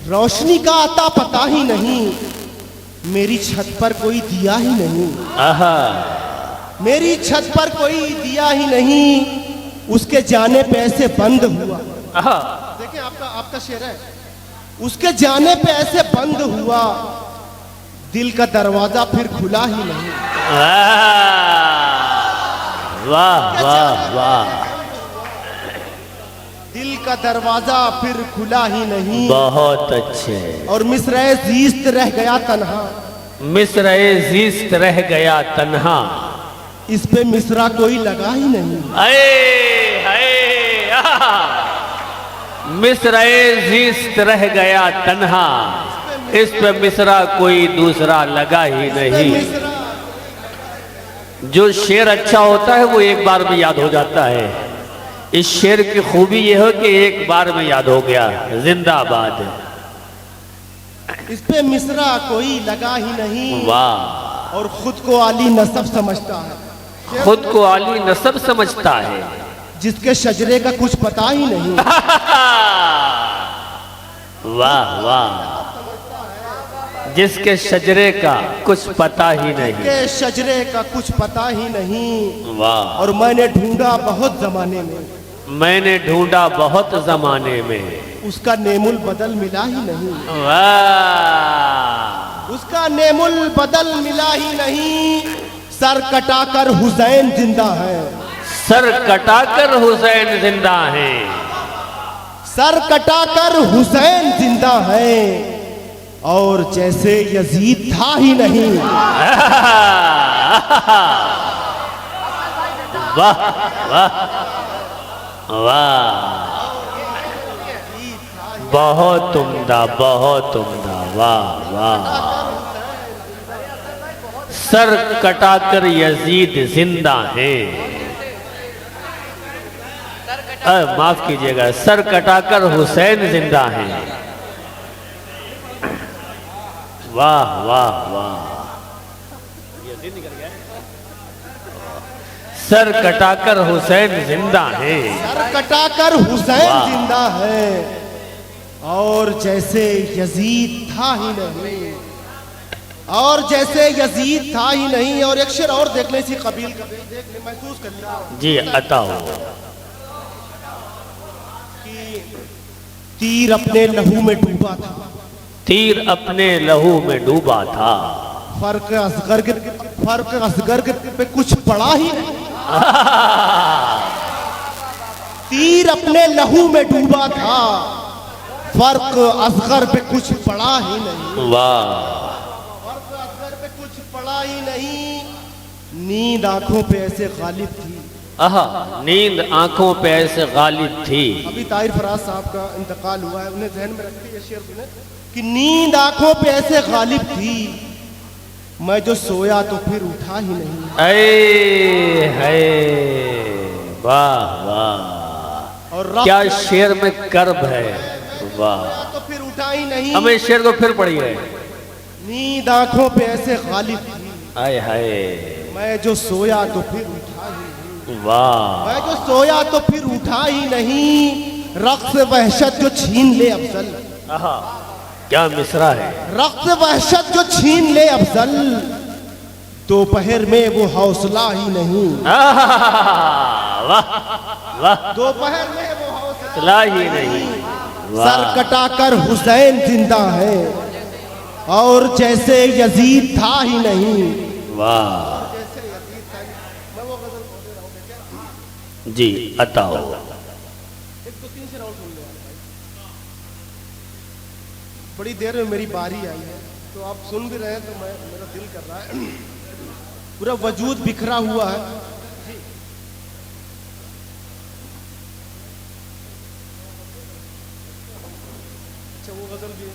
रोशनी का आता पता ही नहीं, मेरी छत पर कोई दिया ही नहीं। आहा, मेरी छत पर कोई दिया ही नहीं, उसके जाने पे ऐसे बंद हुआ। आहा, देखिए आपका शेर है। उसके जाने पे ऐसे बंद हुआ, दिल का दरवाजा फिर खुला ही नहीं। वाह वाह वाह, दिल का दरवाजा फिर खुला ही नहीं। बहुत अच्छे। और मिस्र जीस्त रह गया तन्हा, मिस्र जीस्त रह गया तन्हा, इस पे मिसरा कोई लगा ही नहीं। अये हाय, आहा, मिस्र जीस्त रह गया तन्हा, इस पे मिसरा कोई दूसरा लगा ही नहीं। जो शेर अच्छा होता है वो एक बार में याद हो जाता है। इस शेर की खूबी यह है कि एक बार में याद हो गया। जिंदाबाद। इस पे मिसरा कोई लगा ही नहीं। वाह। और खुद को आली नसब समझता है। खुद को आली नसब समझता है, जिसके शजरे का कुछ पता ही नहीं। वाह वाह, जिसके शजरे का कुछ पता ही नहीं। जिसके शजरे का कुछ पता ही नहीं। वाह। और मैंने ढूंढा बहुत जमाने में, मैंने ढूंढा बहुत जमाने में, उसका नेमुल बदल मिला ही नहीं। वाह। उसका नेमुल बदल मिला ही नहीं। सर कटाकर हुसैन जिंदा है। सर कटाकर हुसैन जिंदा है। सर कटाकर हुसैन जिंदा है। और जैसे यजीद था ही नहीं। वाह वाह वाह, बहुत उम्दा, बहुत उम्दा। वाह वाह। सर कटाकर यजीद जिंदा है। माफ कीजिएगा, सर कटाकर हुसैन जिंदा है। वाह वाह वाह, सर कटाकर हुसैन जिंदा है। सर कटाकर हुसैन जिंदा है। और जैसे यजीद था ही नहीं। और जैसे यजीद था ही नहीं। और एक शेर और देख ले, इसी कबील का देख ले, महसूस कर ले जी। अता हो। कि तीर अपने लहू में डूबा था। तीर अपने लहू में डूबा था। फर्क असगर के पे कुछ पड़ा ही नहीं। तीर अपने लहू में डूबा था, फर्क असगर पे कुछ पड़ा ही नहीं। वाह। फर्क असगर पे कुछ पड़ा ही नहीं। नींद आंखों पे ऐसे गालिब थी। आहा, नींद आंखों पे ऐसे गालिब थी। अभी ताहिर फराज साहब का इंतकाल हुआ है, उन्हें जहन में रखते ये शेर सुने कि नींद आंखों पे ऐसे गालिब थी, मैं जो सोया तो फिर उठा ही नहीं। ऐ है, वाह वाह, और क्या शेर में कर्ब है। वाह। तो फिर उठा ही नहीं। हमें शेर को फिर पढ़िए। नींद आंखों पे ऐसे गालिब थी, आय हाय, मैं जो सोया तो फिर उठा ही नहीं। वाह। मैं जो सोया तो फिर उठा ही नहीं। रक्स वहशत जो छीन ले अफजल। आहा, क्या मिसरा है। रक्स वहशत जो छीन ले अफजल, दोपहर में वो हौसला ही नहीं। वाह वाह, दोपहर में वो हौसला ला ही नहीं। सर कटाकर हुसैन जिंदा है। और जैसे यजीद था ही नहीं। वाह जी। अताओ। बड़ी देर में मेरी बारी आई है, तो आप सुन भी रहे हैं, तो मेरा दिल कर रहा है। पूरा वजूद बिखरा हुआ है। अच्छा, वो गजल भी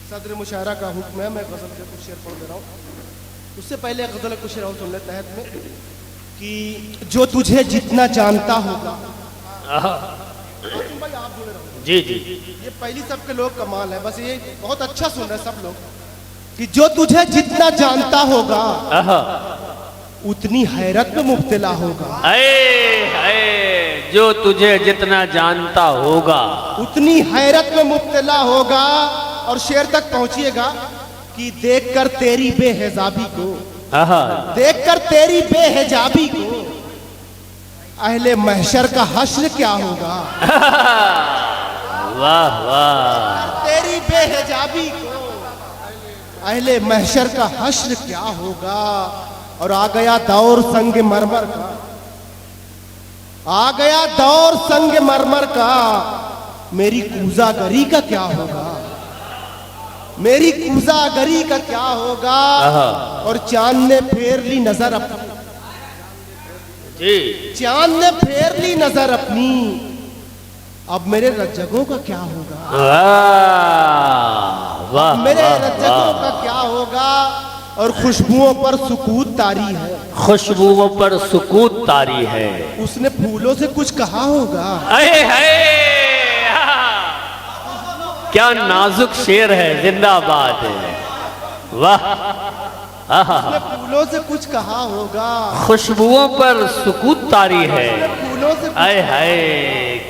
सदर मुशायरा का हुक्म है, मैं गजल के कुछ शेर पढ़ दे रहा हूँ। उससे पहले गजल कुछ शेर और सुन ले तहत में कि जो तुझे जितना जानता होगा। भाई आप बोले रहो। जी जी। ये पहली सबके लोग कमाल है, बस ये बहुत अच्छा सुन रहे सब लोग कि जो तुझे जितना जानता होगा, आहा, उतनी हैरत में मुब्तला होगा। आए हाय, जो तुझे जितना जानता होगा उतनी हैरत में मुब्तला होगा। और शेर तक पहुंचिएगा कि देखकर तेरी बेहिजाबी को, आहा, देखकर तेरी बेहिजाबी को अहले महशर का हश्र क्या होगा। वाह वाह, तेरी बेहिजाबी को अहले महशर का हश्र क्या होगा। और आ गया दौर संग मरमर का, आ गया दौर संग मरमर का, मेरी कूजागरी का क्या होगा, मेरी कूजागरी का क्या होगा। और चांद ने फेर ली नजर अपनी जी, चांद ने फेर ली नजर अपनी, अब मेरे रज्जकों का क्या होगा, वाह, मेरे रज्जकों का क्या होगा। और खुशबुओं पर सुकूत तारी है, खुशबुओं पर सुकूत तारी है, उसने फूलों से कुछ कहा होगा। अरे है, क्या नाजुक शेर है, जिंदाबाद है, वाह। उसने फूलों से कुछ कहा होगा, खुशबुओं पर सुकूत तारी है, फूलों से आए हाय,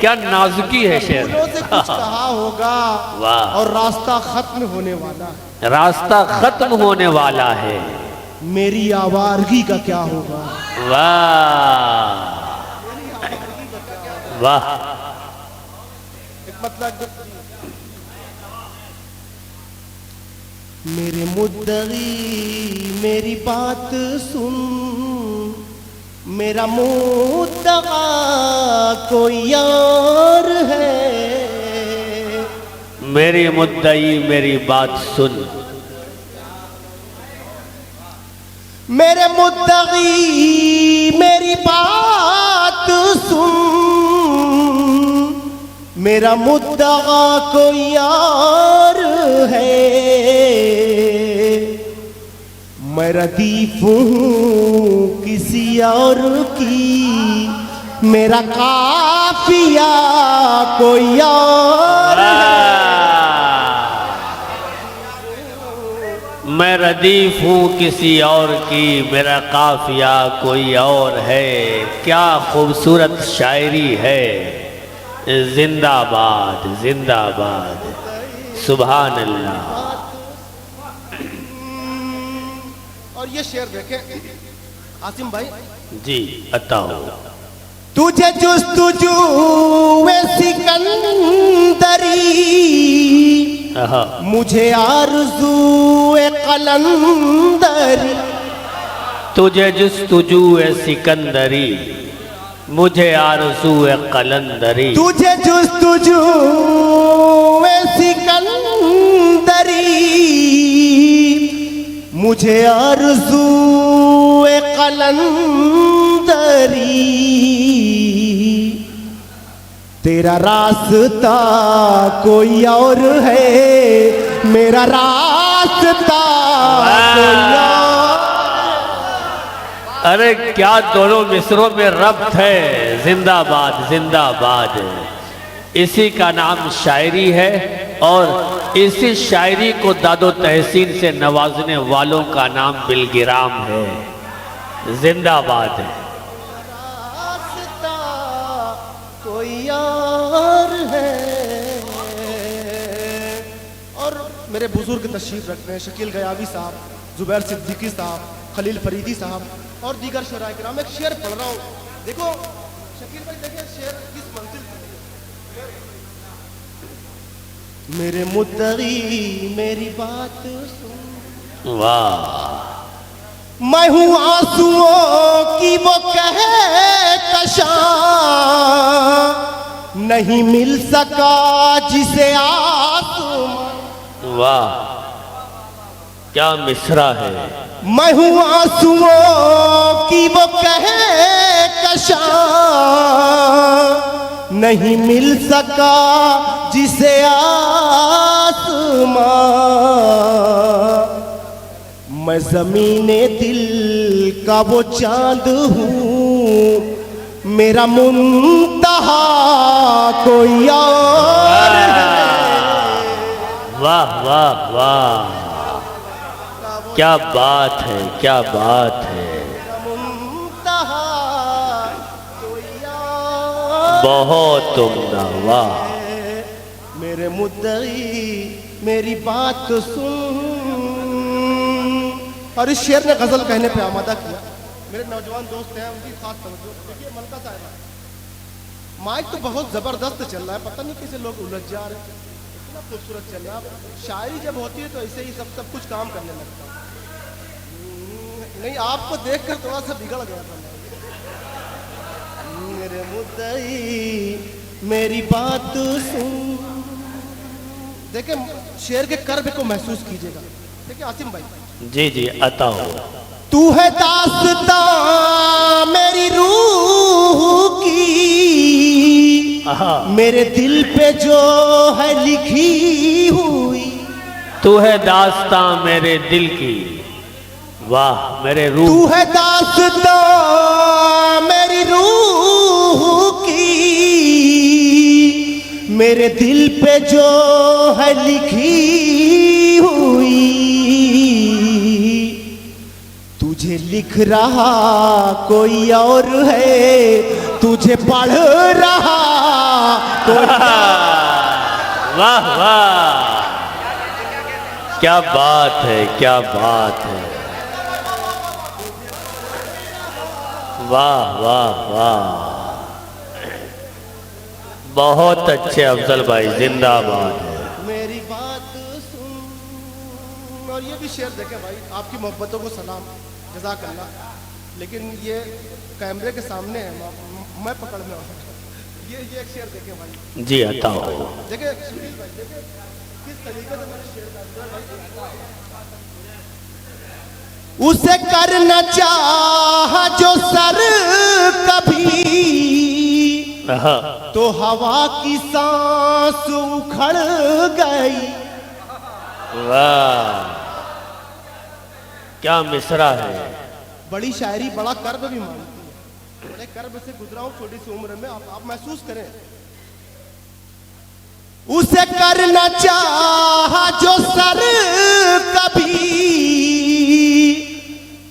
क्या नाजुकी है शेर, फूलों से कुछ कहा होगा। वाह। और रास्ता खत्म होने वाला है, रास्ता खत्म होने वाला है, मेरी आवारगी का क्या होगा। वाह वाह, एक मतलब मेरे मुद्दई मेरी बात सुन, मेरा मुद्दआ कोई यार है, मेरी मुद्दई मेरी बात सुन, मेरे मुद्दई मेरी बात सुन, मेरा मुद्दआ कोई यार है, मैं रदीफ हूँ किसी और की, मेरा काफिया कोई और है। मैं रदीफ हूँ किसी और की, मेरा काफिया कोई और है, क्या खूबसूरत शायरी है, जिंदाबाद जिंदाबाद, सुभान अल्लाह। और ये शेर देखें आसिम भाई जी, बताओ। तुझे जुस्तुजू सिकंदरी, मुझे आरज़ू कलंदरी, तुझे जुस्तुजू सिकंदरी, मुझे आरज़ू कलंदरी, तुझे जुस्तुजू सिकंदरी, मुझे आरज़ू कलंदरी, तेरा रास्ता कोई और है, मेरा रास्ता कोई और। अरे क्या दोनों मिसरों में रब्त है, जिंदाबाद जिंदाबाद। इसी का नाम शायरी है और इसी शायरी को दादो तहसीन से नवाजने वालों का नाम बिलगिराम है, जिंदाबाद है। रास्ता कोई और है। और मेरे बुजुर्ग तशरीफ रखते हैं, शकील गयावी साहब, जुबैर सिद्दीकी साहब, खलील फरीदी साहब और दीगर शराय किराम। एक शेर पढ़ रहा हूँ, देखो शकील भाई, देखिए शेर किस मंजिल पे। मेरे मुद्दई मेरी बात सुन, वाह। मैं हूँ आंसुओं की वो कहकशां, नहीं मिल सका जिसे आसमां। वाह, क्या मिसरा है। मैं हूँ आंसुओं की वो कहकशां, नहीं मिल सका जिसे आसमां। मैं ज़मीने दिल का वो चांद हूँ, मेरा मुंतहा कोई और है। वाह वाह वाह, क्या बात है, क्या बात है। मुंतहा कोई और बहुत उम्दा, वाह। मेरे मुद्दई मेरी बात तो सुन। और इस शेर ने गजल कहने पे आमादा किया। मेरे नौजवान दोस्त हैं, उनकी खास तवज्जो। देखिए मलका साहिबा, माइक तो बहुत जबरदस्त चल रहा है, पता नहीं कैसे लोग उलझ जा रहे हैं। इतना खूबसूरत चल रहा है। शायरी जब होती है तो ऐसे ही सब कुछ काम करने लगता है। नहीं, आपको देखकर थोड़ा सा बिगड़ गया था। मेरे मुद्दई मेरी बात सुन। देखिए शेर के कर्ब को महसूस कीजिएगा। देखिए आसिम भाई, जी जी, अता हो। तू है दास्तां मेरी रूह की, मेरे दिल पे जो है लिखी हुई। तू है दास्तां मेरे दिल की, वाह मेरे रूह। तू है दास्तां मेरी रूह की, मेरे दिल पे जो है लिखी हुई। तुझे लिख रहा कोई और है, तुझे पढ़ रहा कोई। वाह वाह, क्या बात है, क्या बात है। वाह वाह वाह, बहुत अच्छे अफजल भाई, जिंदाबाद है। मेरी बात सुन। और ये भी शेर देखें भाई, आपकी मोहब्बतों को सलाम, जज़ाकल्लाह। लेकिन ये कैमरे के सामने है, मैं पकड़ में हूँ। ये एक शेर देखें भाई। जी अता हो। देखिए सुनील भाई, देखिए किस तरीके से मैंने शेर का उसे करना चाह जो सर कभी, तो हवा की सांस उखड़ गई। वाह, क्या मिसरा है। बड़ी शायरी बड़ा कर्ब भी मांगती है। बड़े कर्ब से गुजरा हूं छोटी सी उम्र में, आप महसूस करें। उसे करना चाह जो सर कभी,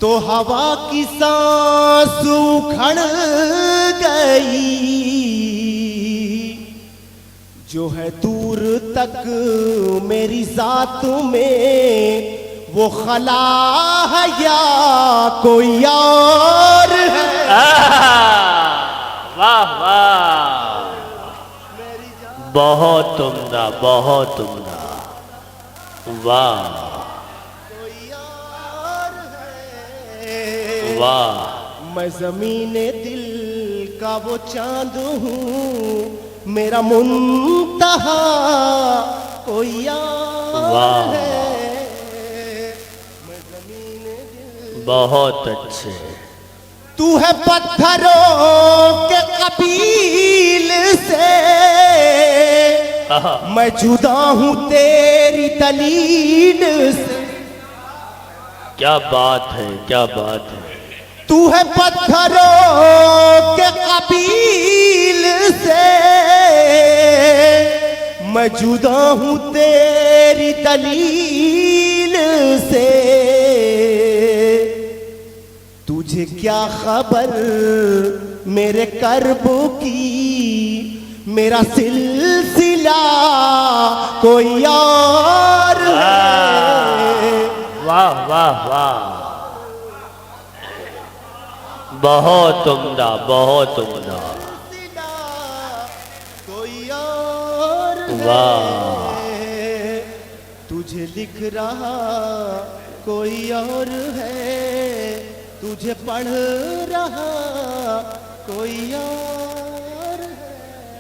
तो हवा की सांस उखड़ गई। जो है दूर तक मेरी जात में, वो खला है या कोई और है। वाह वाह, बहुत उम्दा, बहुत उम्दा, वाह वाह। मैं ज़मीने दिल का वो चांद हूँ, मेरा मुंतहा कोई और है। मैं ज़मीने दिल। बहुत अच्छे। तू है पत्थरों के कबील से, मैं जुदा हूँ तेरी दलील से। क्या बात है, क्या बात है। तू है पत्थरों के कबील से, मैं जुदा हूँ तेरी दलील से। तुझे क्या खबर मेरे कर्बों की, मेरा सिलसिला कोई और है। वाह वाह वाह, बहुत उम्दा, बहुत उम्दा, कोई और वाह। है। तुझे लिख रहा कोई और है, तुझे पढ़ रहा कोई और